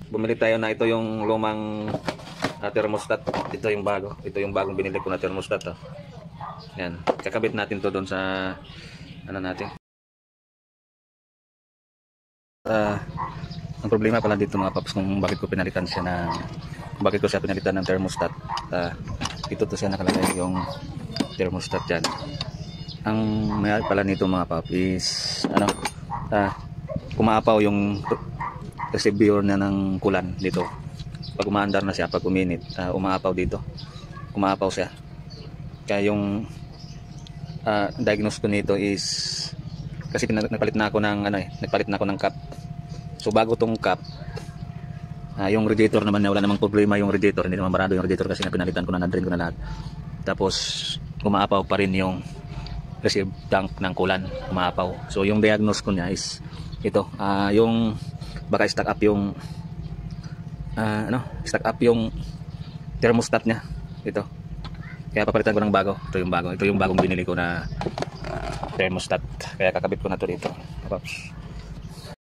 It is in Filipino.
bumili tayo na ito yung lumang thermostat. Ito yung bago. Ito yung bagong binili ko na thermostat. Oh. Yan. Kakabit natin to doon sa ano natin. Ang problema pala dito mga paps kung bakit ko pinalitan siya ng thermostat. Ito to siya nakalagay yung thermostat dyan. Ang mayroon pala nito mga paps is ano, umaapaw yung receiver na ng kulan dito. Pag umaandar na siya, pag uminit, umaapaw dito. Umaapaw siya. Kaya yung diagnose ko nito is kasi nagpalit na ako ng cap. So bago tong cap, yung radiator naman na wala namang problema yung radiator, hindi naman marado yung radiator kasi pinalitan ko na, na-drain ko na lahat. Tapos umaapaw pa rin yung receive tank ng kulan, umaapaw. So yung diagnose ko niya is ito, yung baka stack up yung thermostat niya ito. Kaya papalitan ko ng bago. Ito yung bagong binili ko na thermostat. Kaya kakabit ko na to dito. Pops.